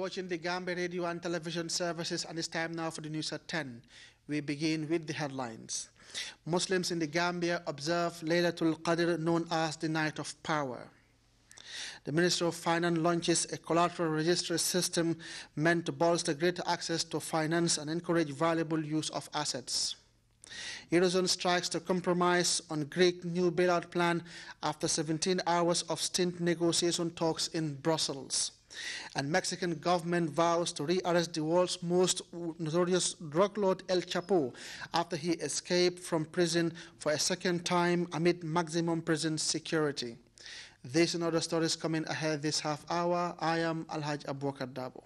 watching the Gambia radio and television services, and it's time now for the news at 10. We begin with the headlines. Muslims in the Gambia observe Laylatul Qadr, known as the Night of Power. The Ministry of Finance launches a collateral registry system meant to bolster greater access to finance and encourage valuable use of assets. Eurozone strikes to compromise on Greek new bailout plan after 17 hours of stint negotiation talks in Brussels. And Mexican government vows to rearrest the world's most notorious drug lord El Chapo after he escaped from prison for a second time amid maximum prison security. This and other stories coming ahead this half hour. I am Alhaj Abubakar Dabo.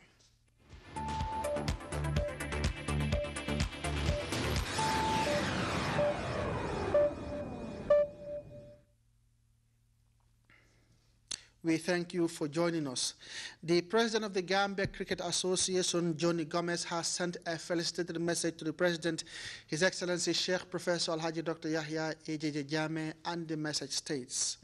We thank you for joining us. The President of the Gambia Cricket Association, Johnny Gomez, has sent a felicitory message to the President, His Excellency Sheikh Professor Alhaji Dr. Yahya AJJ Jammeh, and the message states,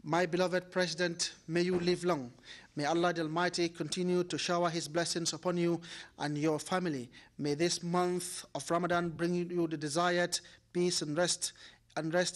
"My beloved President, may you live long. May Allah the Almighty continue to shower His blessings upon you and your family. May this month of Ramadan bring you the desired peace and rest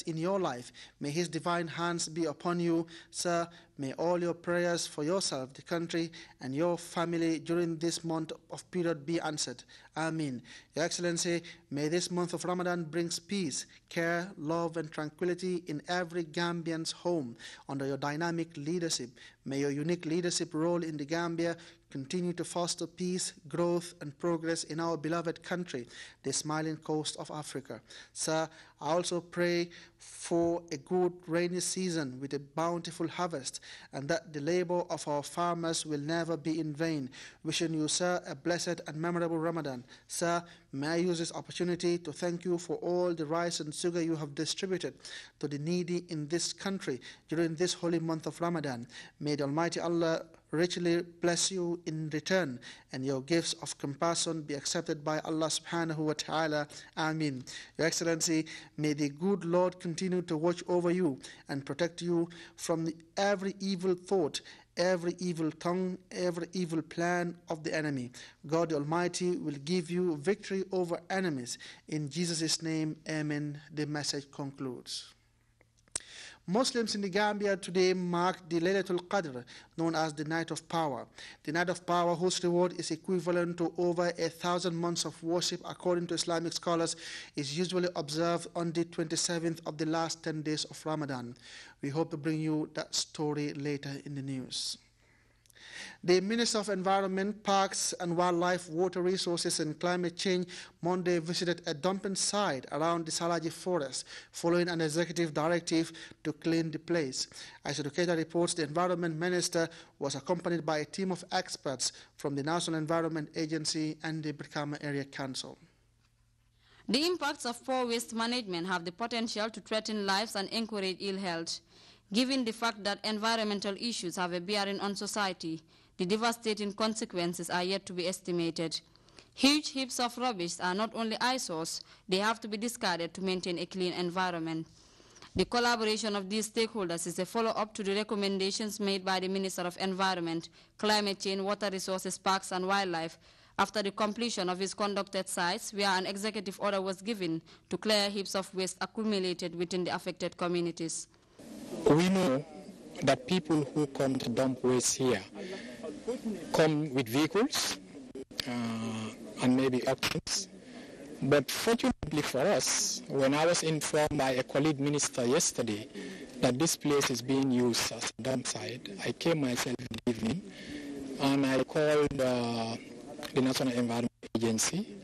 in your life. May His divine hands be upon you, sir. May all your prayers for yourself, the country, and your family during this month of period be answered. Ameen. Your Excellency, may this month of Ramadan brings peace, care, love, and tranquility in every Gambian's home under your dynamic leadership. May your unique leadership role in the Gambia continue to foster peace, growth, and progress in our beloved country, the smiling coast of Africa. Sir, I also pray for a good rainy season with a bountiful harvest, and that the labor of our farmers will never be in vain. Wishing you, sir, a blessed and memorable Ramadan. Sir, may I use this opportunity to thank you for all the rice and sugar you have distributed to the needy in this country during this holy month of Ramadan. May the Almighty Allah richly bless you in return, and your gifts of compassion be accepted by Allah subhanahu wa ta'ala. Ameen. Your Excellency, may the good Lord continue to watch over you and protect you from every evil thought, every evil tongue, every evil plan of the enemy. God the Almighty will give you victory over enemies. In Jesus' name, amen. The message concludes. Muslims in the Gambia today mark the Laylatul Qadr, known as the Night of Power. The Night of Power, whose reward is equivalent to over 1,000 months of worship according to Islamic scholars, is usually observed on the 27th of the last 10 days of Ramadan. We hope to bring you that story later in the news. The Minister of Environment, Parks and Wildlife, Water Resources and Climate Change Monday visited a dumping site around the Salaji Forest following an executive directive to clean the place. As Educator reports, the Environment Minister was accompanied by a team of experts from the National Environment Agency and the Brikama Area Council. The impacts of poor waste management have the potential to threaten lives and encourage ill health. Given the fact that environmental issues have a bearing on society, the devastating consequences are yet to be estimated. Huge heaps of rubbish are not only eyesores, they have to be discarded to maintain a clean environment. The collaboration of these stakeholders is a follow-up to the recommendations made by the Minister of Environment, Climate Change, Water Resources, Parks and Wildlife after the completion of his conducted sites, where an executive order was given to clear heaps of waste accumulated within the affected communities. We know that people who come to dump waste here come with vehicles and maybe options. But fortunately for us, when I was informed by a colleague minister yesterday that this place is being used as a dump site, I came myself in the evening and I called the National Environment Agency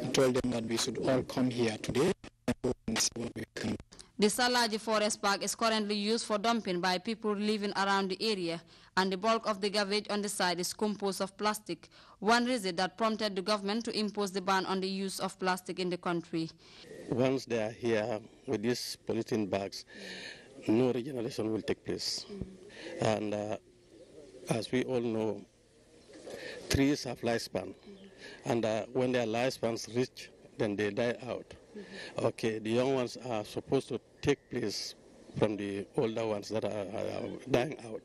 and told them that we should all come here today and see what we can do. The Salaji Forest Park is currently used for dumping by people living around the area, and the bulk of the garbage on the site is composed of plastic, one reason that prompted the government to impose the ban on the use of plastic in the country. Once they are here with these polythene bags, no regeneration will take place. And as we all know, trees have lifespan, and when their lifespans reach, then they die out. Okay, the young ones are supposed to take place from the older ones that are dying out.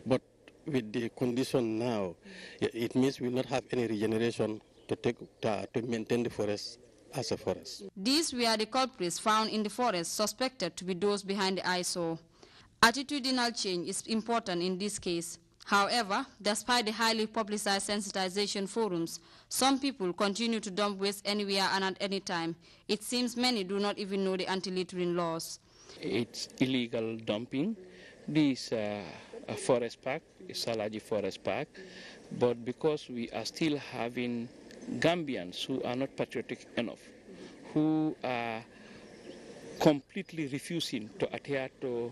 But with the condition now, it means we will not have any regeneration to maintain the forest as a forest. These were the culprits found in the forest suspected to be those behind the eyesore. Attitudinal change is important in this case. However, despite the highly publicized sensitization forums, some people continue to dump waste anywhere and at any time. It seems many do not even know the anti-littering laws. It's illegal dumping. This forest park, Salaji Forest Park, but because we are still having Gambians who are not patriotic enough, who are completely refusing to adhere to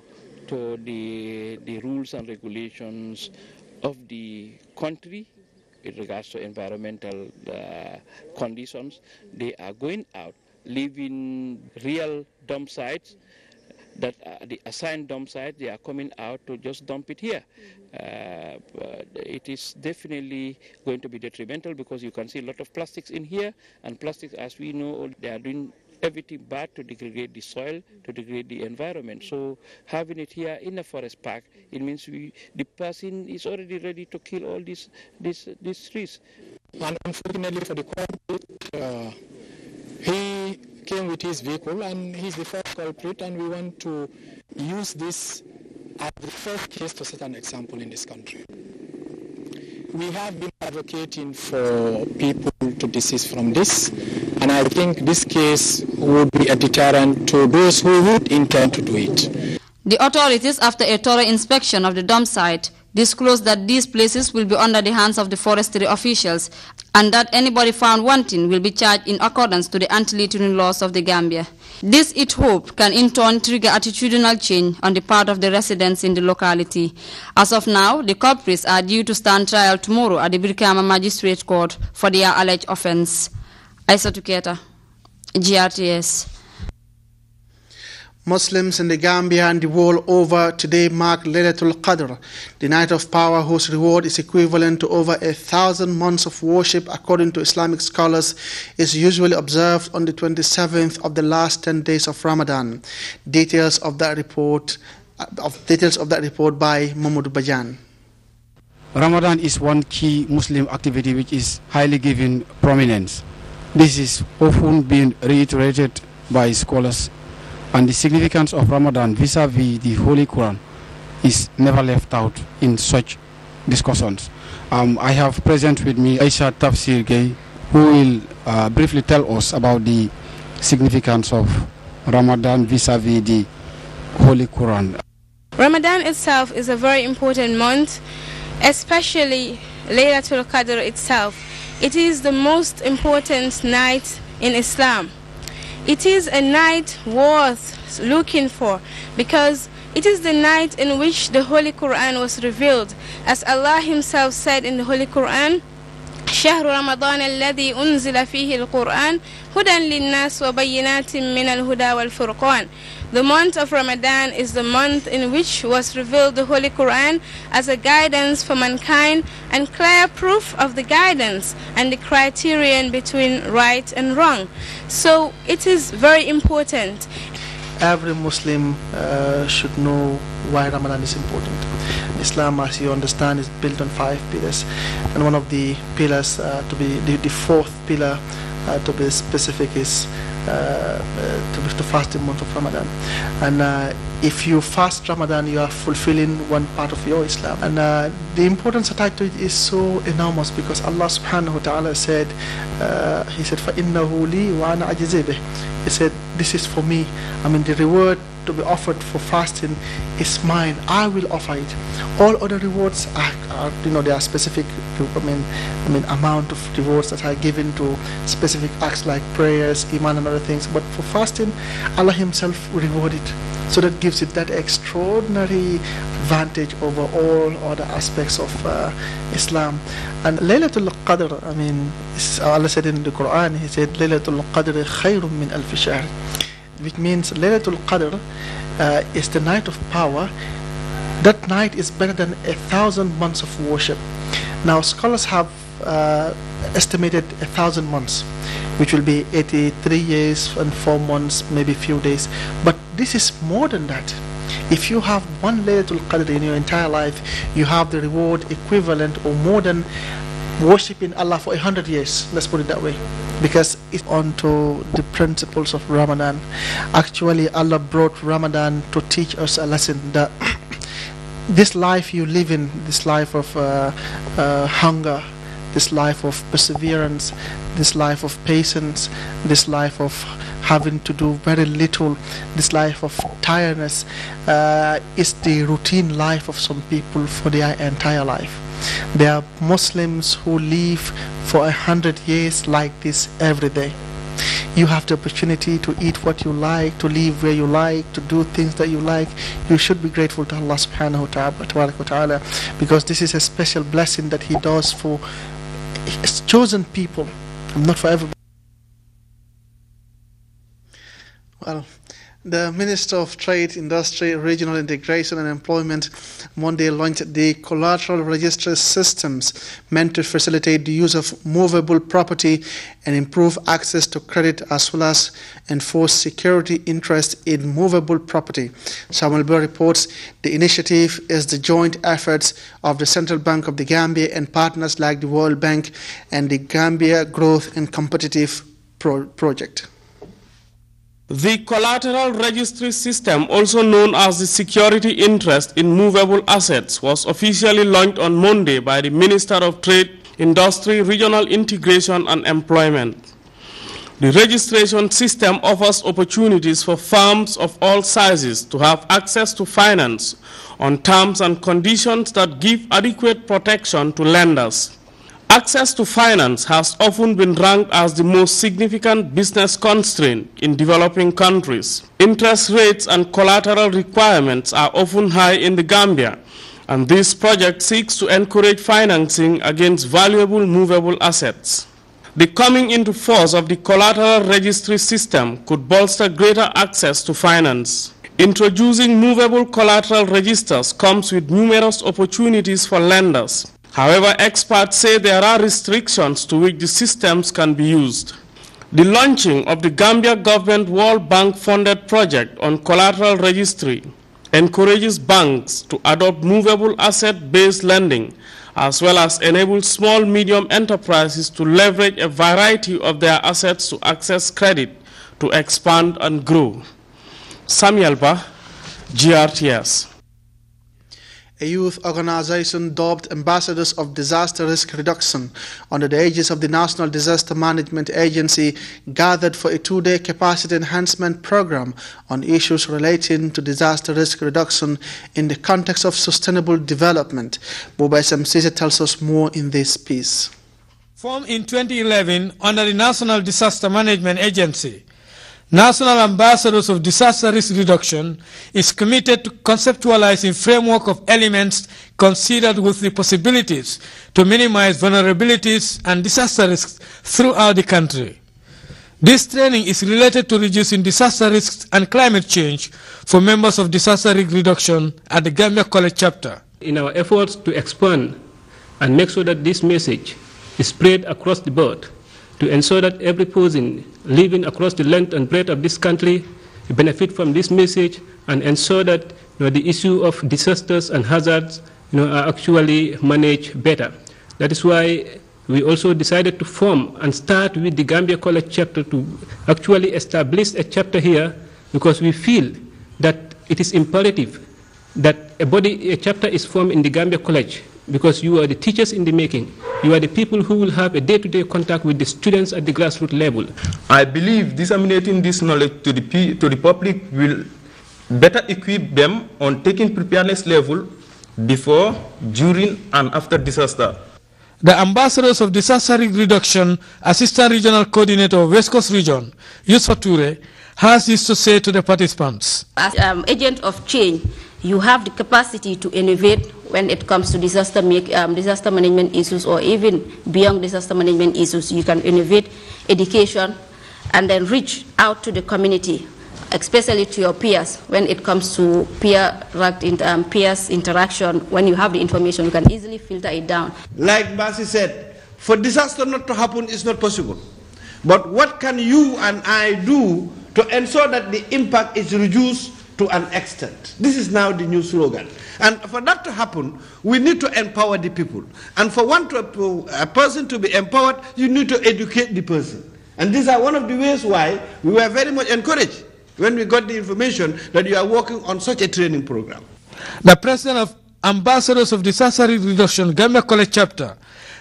the rules and regulations of the country with regards to environmental conditions, they are going out, leaving real dump sites that are the assigned dump sites. They are coming out to just dump it here. It is definitely going to be detrimental because you can see a lot of plastics in here, and plastics, as we know, they are doing everything bad to degrade the soil, to degrade the environment. So having it here in a forest park, it means the person is already ready to kill all these trees. And unfortunately for the culprit, he came with his vehicle and he's the first culprit, and we want to use this as the first case to set an example in this country. We have been advocating for people to desist from this, and I think this case would be a deterrent to those who would intend to do it. The authorities, after a thorough inspection of the dump site, disclosed that these places will be under the hands of the forestry officials and that anybody found wanting will be charged in accordance to the anti-littering laws of the Gambia. This, it hoped, can in turn trigger attitudinal change on the part of the residents in the locality. As of now, the culprits are due to stand trial tomorrow at the Brikama Magistrate Court for their alleged offense. Aissatou Keita, GRTS. Muslims in the Gambia and the world over today mark Laylatul Qadr, the night of power whose reward is equivalent to over 1,000 months of worship. According to Islamic scholars, is usually observed on the 27th of the last 10 days of Ramadan. Details of that report by Mahmoud Bajan. Ramadan is one key Muslim activity which is highly given prominence. This is often been reiterated by scholars, and the significance of Ramadan vis-a-vis the Holy Quran is never left out in such discussions. I have present with me Aisha Tafsir Gay, who will briefly tell us about the significance of Ramadan vis-a-vis the Holy Quran. Ramadan itself is a very important month, especially Laylatul Qadr itself. It is the most important night in Islam. It is a night worth looking for because it is the night in which the Holy Quran was revealed. As Allah Himself said in the Holy Quran, شهر رمضان الذي أنزل فيه القرآن هدى للناس وبينات من الهدى والفرقان. The month of Ramadan is the month in which was revealed the Holy Quran as a guidance for mankind and clear proof of the guidance and the criterion between right and wrong. So it is very important. Every Muslim should know why Ramadan is important. Islam, as you understand, is built on 5 pillars, and one of the pillars to be the fourth pillar to be specific is to fast the month of Ramadan. And if you fast Ramadan, you are fulfilling one part of your Islam. And the importance attached to it is so enormous because Allah subhanahu wa ta'ala said, He said, فَإِنَّهُ لِي وَأَنَا أَجْزِي بِهِ. He said, this is for me. I mean, the reward to be offered for fasting is mine. I will offer it. All other rewards are there are specific, amount of rewards that are given to specific acts like prayers, iman, and other things. But for fasting, Allah Himself will reward it. So that gives it that extraordinary advantage over all other aspects of Islam. And Laylatul Qadr, Allah said in the Quran, He said, Laylatul Qadr khayrun min alf shahr, which means Laylatul Qadr is the night of power. That night is better than 1,000 months of worship. Now, scholars have estimated 1,000 months, which will be 83 years and 4 months, maybe few days. But this is more than that. If you have one Laylatul Qadr in your entire life, you have the reward equivalent or more than worshipping Allah for 100 years. Let's put it that way, because it's onto the principles of Ramadan. Actually, Allah brought Ramadan to teach us a lesson that this life you live in, this life of hunger, this life of perseverance, this life of patience, this life of having to do very little, this life of tiredness, is the routine life of some people for their entire life. There are Muslims who live for 100 years like this every day. You have the opportunity to eat what you like, to live where you like, to do things that you like. You should be grateful to Allah subhanahu wa ta'ala, because this is a special blessing that He does for His chosen people, not for everybody. Well, the Minister of Trade, Industry, Regional Integration and Employment Monday launched the collateral registry systems meant to facilitate the use of movable property and improve access to credit, as well as enforce security interest in movable property. Samuel Burr reports the initiative is the joint efforts of the Central Bank of the Gambia and partners like the World Bank and the Gambia Growth and Competitive Project. The collateral registry system, also known as the security interest in movable assets, was officially launched on Monday by the Minister of Trade, Industry, Regional Integration and Employment. The registration system offers opportunities for firms of all sizes to have access to finance on terms and conditions that give adequate protection to lenders. Access to finance has often been ranked as the most significant business constraint in developing countries. Interest rates and collateral requirements are often high in the Gambia, and this project seeks to encourage financing against valuable movable assets. The coming into force of the collateral registry system could bolster greater access to finance. Introducing movable collateral registers comes with numerous opportunities for lenders. However, experts say there are restrictions to which the systems can be used. The launching of the Gambia Government World Bank-funded project on collateral registry encourages banks to adopt movable asset-based lending, as well as enable small-medium enterprises to leverage a variety of their assets to access credit to expand and grow. Samuel Ba, GRTS. A youth organization dubbed Ambassadors of Disaster Risk Reduction under the aegis of the National Disaster Management Agency gathered for a 2-day capacity enhancement program on issues relating to disaster risk reduction in the context of sustainable development. Boba SMC tells us more in this piece. Formed in 2011 under the National Disaster Management Agency, National Ambassadors of Disaster Risk Reduction is committed to conceptualizing framework of elements considered with the possibilities to minimize vulnerabilities and disaster risks throughout the country. This training is related to reducing disaster risks and climate change for members of Disaster Risk Reduction at the Gambia College chapter. In our efforts to expand and make sure that this message is spread across the board, to ensure that every person living across the length and breadth of this country benefit from this message, and ensure that the issue of disasters and hazards are actually managed better. That is why we also decided to form and start with the Gambia College chapter to actually establish a chapter here, because we feel that it is imperative that a chapter is formed in the Gambia College, because you are the teachers in the making. You are the people who will have a day-to-day contact with the students at the grassroots level. I believe disseminating this knowledge to the public will better equip them on taking preparedness level before, during, and after disaster. The Ambassadors of Disaster Risk Reduction Assistant Regional Coordinator of West Coast Region, Yusuf Toure, has this to say to the participants. As agent of change, you have the capacity to innovate when it comes to disaster management issues, or even beyond disaster management issues. You can innovate education and then reach out to the community, especially to your peers when it comes to peers interaction. When you have the information, you can easily filter it down. Like Basi said, for disaster not to happen is not possible. But what can you and I do to ensure that the impact is reduced to an extent? This is now the new slogan. And for that to happen, we need to empower the people. And for a person to be empowered, you need to educate the person. And these are one of the ways why we were very much encouraged when we got the information that you are working on such a training program. The president of Ambassadors of Disaster Reduction Gambia College Chapter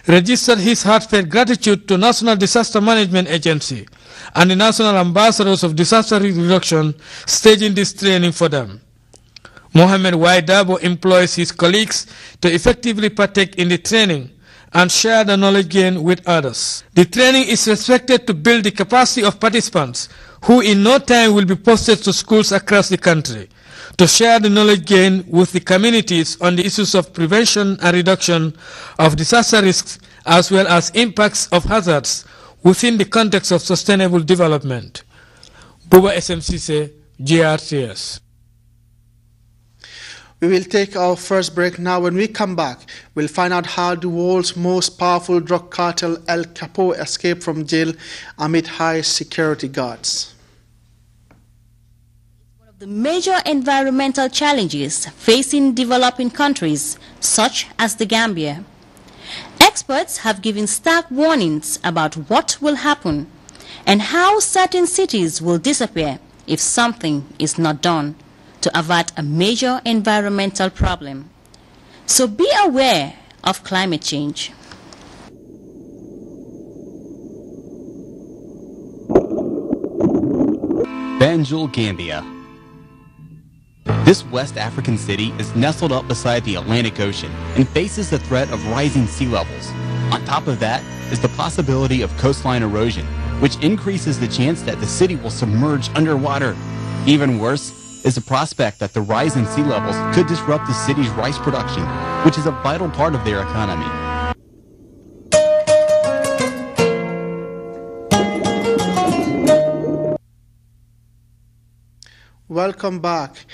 registered his heartfelt gratitude to National Disaster Management Agency and the National Ambassadors of Disaster Reduction staging this training for them. Mohamed Waidabo employs his colleagues to effectively partake in the training and share the knowledge gained with others. The training is expected to build the capacity of participants who in no time will be posted to schools across the country to share the knowledge gained with the communities on the issues of prevention and reduction of disaster risks as well as impacts of hazards within the context of sustainable development. Buba SMCC, GRTS. We will take our first break now. When we come back, we'll find out how the world's most powerful drug cartel, El Chapo, escaped from jail amid high security guards. One of the major environmental challenges facing developing countries, such as the Gambia. Experts have given stark warnings about what will happen and how certain cities will disappear if something is not done to avert a major environmental problem. So be aware of climate change. Banjul, Gambia. This West African city is nestled up beside the Atlantic Ocean and faces the threat of rising sea levels. On top of that is the possibility of coastline erosion, which increases the chance that the city will submerge underwater. Even worse is the prospect that the rise in sea levels could disrupt the city's rice production, which is a vital part of their economy. Welcome back.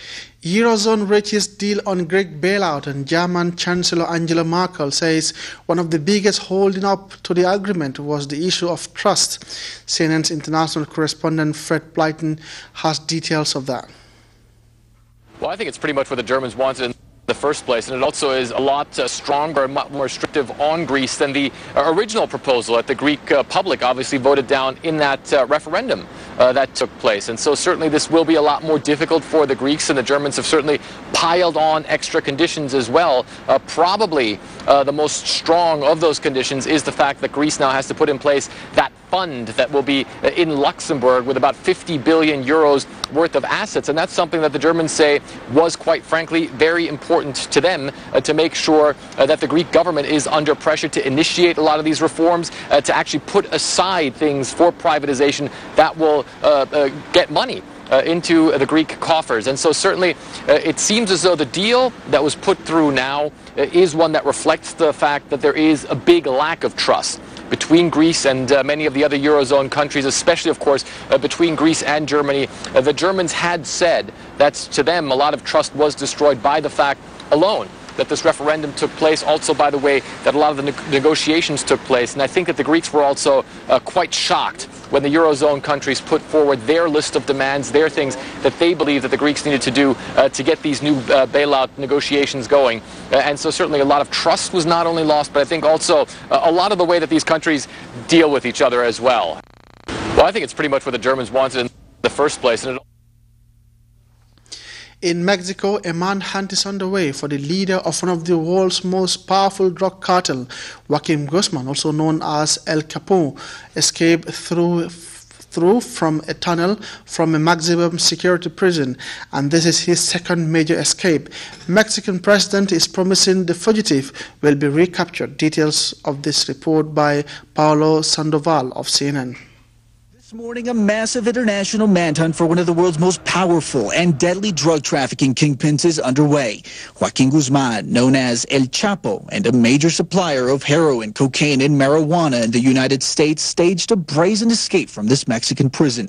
Eurozone reaches deal on Greek bailout, and German Chancellor Angela Merkel says one of the biggest holding up to the agreement was the issue of trust. CNN's international correspondent Fred Blyton has details of that. Well, I think it's pretty much what the Germans wanted in the first place, and it also is a lot stronger and much more restrictive on Greece than the original proposal that the Greek public obviously voted down in that referendum that took place. And so certainly this will be a lot more difficult for the Greeks, and the Germans have certainly piled on extra conditions as well. Probably the most strong of those conditions is the fact that Greece now has to put in place that fund that will be in Luxembourg with about 50 billion euros worth of assets. And that's something that the Germans say was, quite frankly, very important to them to make sure that the Greek government is under pressure to initiate a lot of these reforms, to actually put aside things for privatization that will get money into the Greek coffers. And so certainly it seems as though the deal that was put through now is one that reflects the fact that there is a big lack of trust between Greece and many of the other Eurozone countries, especially, of course, between Greece and Germany. The Germans had said that to them a lot of trust was destroyed by the fact alone that this referendum took place, also by the way that a lot of the negotiations took place. And I think that the Greeks were also quite shocked when the Eurozone countries put forward their list of demands, their things that they believe that the Greeks needed to do to get these new bailout negotiations going. And so certainly a lot of trust was not only lost, but I think also a lot of the way that these countries deal with each other as well. Well, I think it's pretty much what the Germans wanted in the first place. And in Mexico, a manhunt is underway for the leader of one of the world's most powerful drug cartel, Joaquin Guzman, also known as El Chapo, escaped through from a tunnel from a maximum security prison, and this is his second major escape. Mexican president is promising the fugitive will be recaptured. Details of this report by Paulo Sandoval of CNN. This morning, a massive international manhunt for one of the world's most powerful and deadly drug trafficking kingpins is underway. Joaquin Guzman, known as El Chapo, and a major supplier of heroin, cocaine, and marijuana in the United States, staged a brazen escape from this Mexican prison.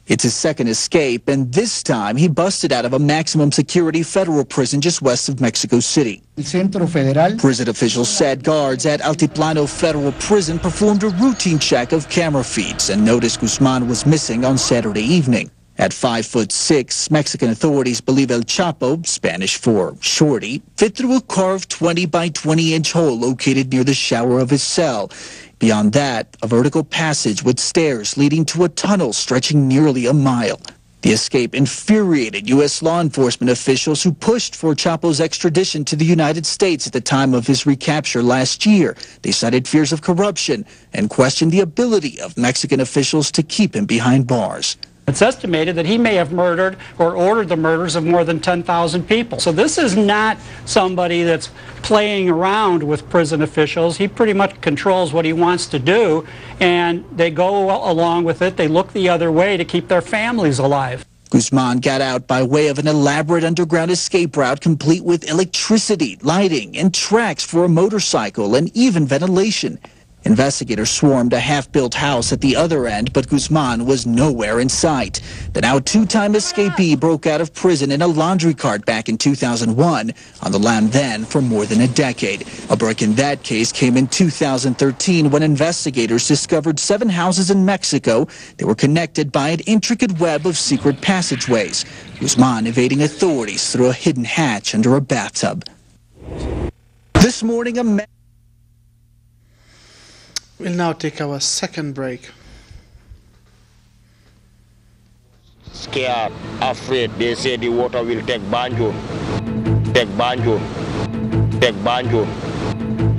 It's his second escape, and this time he busted out of a maximum security federal prison just west of Mexico City. Prison officials said guards at Altiplano Federal Prison performed a routine check of camera feeds and noticed Guzman was missing on Saturday evening. At 5'6", Mexican authorities believe El Chapo, Spanish for shorty, fit through a carved 20 by 20-inch hole located near the shower of his cell. Beyond that, a vertical passage with stairs leading to a tunnel stretching nearly a mile. The escape infuriated U.S. law enforcement officials who pushed for Chapo's extradition to the United States at the time of his recapture last year. They cited fears of corruption and questioned the ability of Mexican officials to keep him behind bars. It's estimated that he may have murdered or ordered the murders of more than 10,000 people. So this is not somebody that's playing around with prison officials. He pretty much controls what he wants to do, and they go along with it. They look the other way to keep their families alive. Guzman got out by way of an elaborate underground escape route complete with electricity, lighting, and tracks for a motorcycle and even ventilation. Investigators swarmed a half-built house at the other end, but Guzman was nowhere in sight. The now two-time escapee broke out of prison in a laundry cart back in 2001, on the lam then for more than a decade. A break in that case came in 2013 when investigators discovered 7 houses in Mexico. They were connected by an intricate web of secret passageways. Guzman evading authorities through a hidden hatch under a bathtub. This morning, a We'll now take our second break. Scared, afraid, they say the water will take Banjul. Take Banjul. Take Banjul.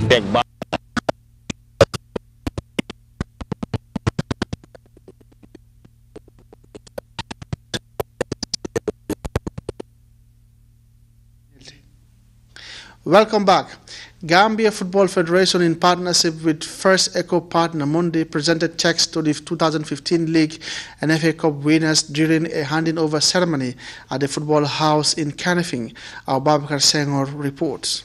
Take Banjul. Welcome back. Gambia Football Federation, in partnership with First Eco Partner Monday, presented checks to the 2015 League and FA Cup winners during a handing over ceremony at the Football House in Kanifing. Our Babakar Senghor reports.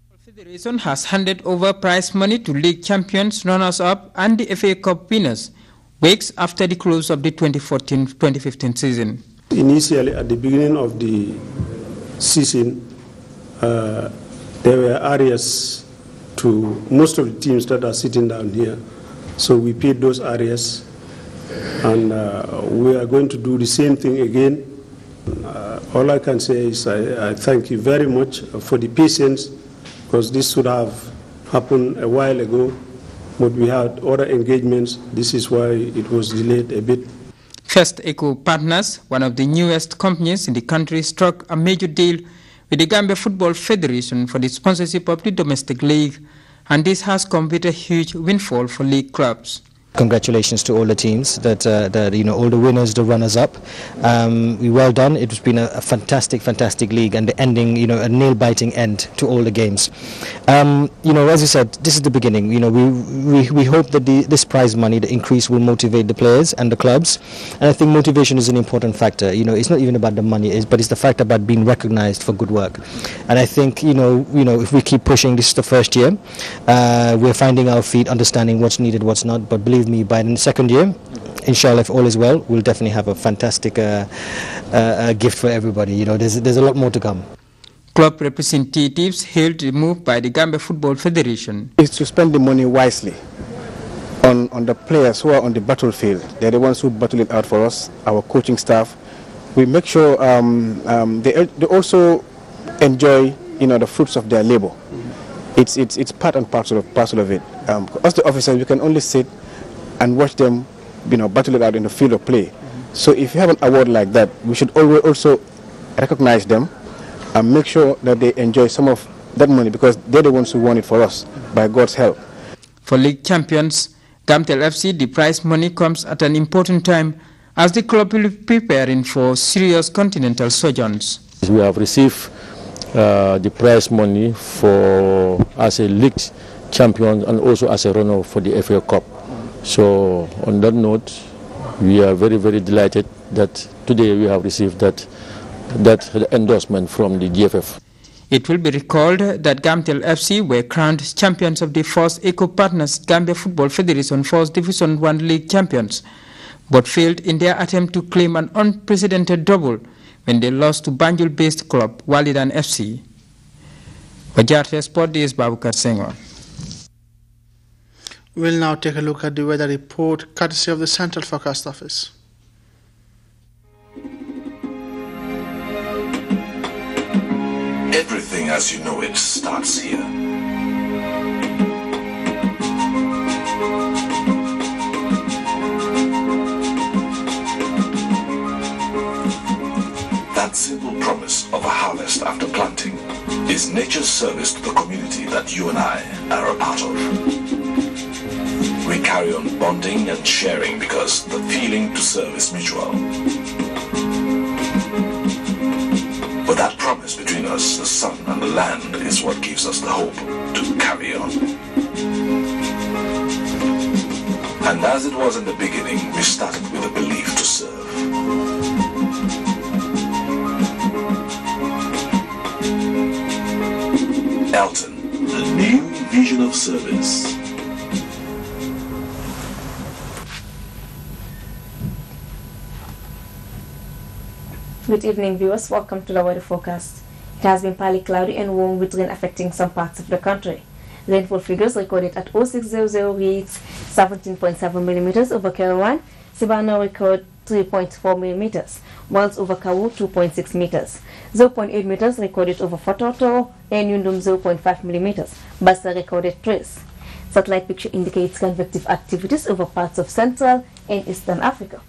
The Federation has handed over prize money to league champions, runners-up, and the FA Cup winners, weeks after the close of the 2014-2015 season. Initially, at the beginning of the season, there were areas to most of the teams that are sitting down here. So we paid those areas, and we are going to do the same thing again. All I can say is I thank you very much for the patience, because this should have happened a while ago, but we had other engagements. This is why it was delayed a bit. First Eco Partners, one of the newest companies in the country, struck a major deal with the Gambia Football Federation for the sponsorship of the domestic league, and this has come with a huge windfall for league clubs. Congratulations to all the teams, that all the winners, the runners-up. Well done. It's been a fantastic league, and the ending, a nail-biting end to all the games. As you said, this is the beginning. We hope that this prize money, the increase, will motivate the players and the clubs. And I think motivation is an important factor. It's not even about the money, but it's the fact about being recognized for good work. And I think, if we keep pushing, this is the first year. We're finding our feet, understanding what's needed, what's not. But believe me, by the second year, inshallah, if all is well, we'll definitely have a fantastic gift for everybody. There's a lot more to come. Club representatives hailed the move by the Gambia Football Federation. It's to spend the money wisely on the players who are on the battlefield. They're the ones who battle it out for us, our coaching staff. We make sure they also enjoy the fruits of their labor. It's part and parcel of it. Us, the officers, we can only sit and watch them, battle it out in the field of play. So if you have an award like that, we should always also recognize them and make sure that they enjoy some of that money, because they're the ones who won it for us, by God's help. For league champions, Gamtel FC, the prize money comes at an important time as the club will be preparing for serious continental sojourns. We have received the prize money as a league champion and also as a runner for the FA Cup. So on that note, we are very, very delighted that today we have received that endorsement from the GFF. It will be recalled that Gamtel FC were crowned champions of the First Eco Partners Gambia Football Federation First Division 1 League champions but failed in their attempt to claim an unprecedented double when they lost to Banjul-based club Walidan FC. Bajarte Sport Days, Babukar Senghor. We'll now take a look at the weather report, courtesy of the Central Forecast Office. Everything as you know it starts here. That simple promise of a harvest after planting is nature's service to the community that you and I are a part of. We carry on bonding and sharing because the feeling to serve is mutual. But that promise between us, the sun and the land, is what gives us the hope to carry on. And as it was in the beginning, we started with a belief to serve. Elton, a new vision of service. Good evening, viewers. Welcome to the weather forecast. It has been partly cloudy and warm with rain affecting some parts of the country. Rainfall figures recorded at 0600 reads 17.7 millimeters over Kerawan, Sibano record 3.4 millimeters, whilst over Kawu 2.6 meters. 0.8 meters recorded over Fototo and Yundum 0.5 millimeters. Bassa recorded trace. Satellite picture indicates convective activities over parts of Central and Eastern Africa.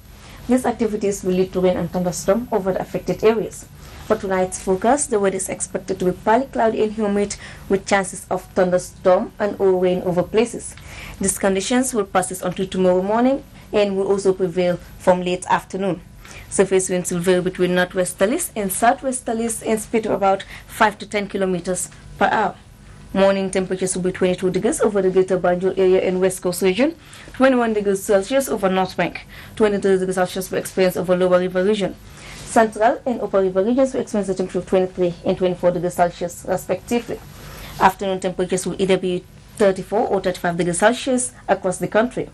These activities will lead to rain and thunderstorm over the affected areas. For tonight's forecast, the weather is expected to be partly cloudy and humid with chances of thunderstorm and or rain over places. These conditions will persist until tomorrow morning and will also prevail from late afternoon. Surface winds will vary between northwesterlies and southwesterlies in speed of about 5 to 10 kilometers per hour. Morning temperatures will be 22 degrees over the greater Banjul area and West Coast region, 21 degrees Celsius over North Bank, 23 degrees Celsius will experience over Lower River region. Central and Upper River regions will experience a temperature of 23 and 24 degrees Celsius respectively. Afternoon temperatures will either be 34 or 35 degrees Celsius across the country.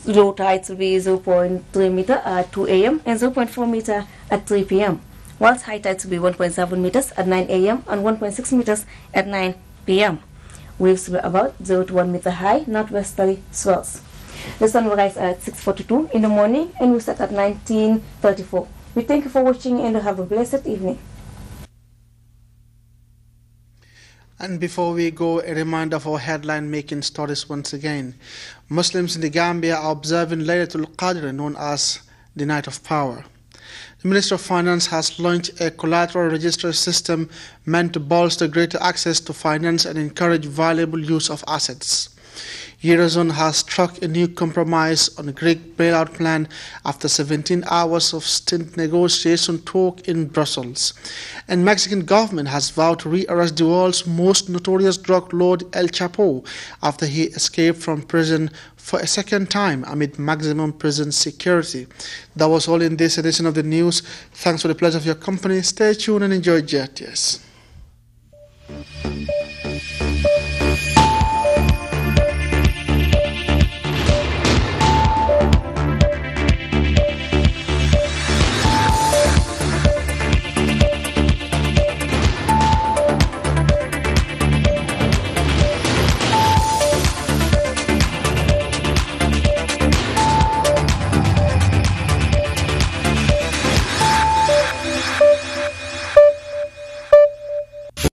Low tides will be 0.3 meter at 2 a.m. and 0.4 meter at 3 p.m. whilst high tides will be 1.7 meters at 9 a.m. and 1.6 meters at 9 p.m. Waves will be about 0 to 1 meter high, northwesterly swells. The sun will rise at 6:42 in the morning and will set at 19:34. We thank you for watching and have a blessed evening. And before we go, a reminder of our headline-making stories once again. Muslims in the Gambia are observing Laylatul Qadr, known as the Night of Power. The Ministry of Finance has launched a collateral registry system meant to bolster greater access to finance and encourage valuable use of assets. Eurozone has struck a new compromise on a Greek bailout plan after 17 hours of stint negotiation talk in Brussels. And Mexican government has vowed to rearrest the world's most notorious drug lord El Chapo after he escaped from prison for a second time amid maximum prison security. That was all in this edition of the news. Thanks for the pleasure of your company. Stay tuned and enjoy JTS.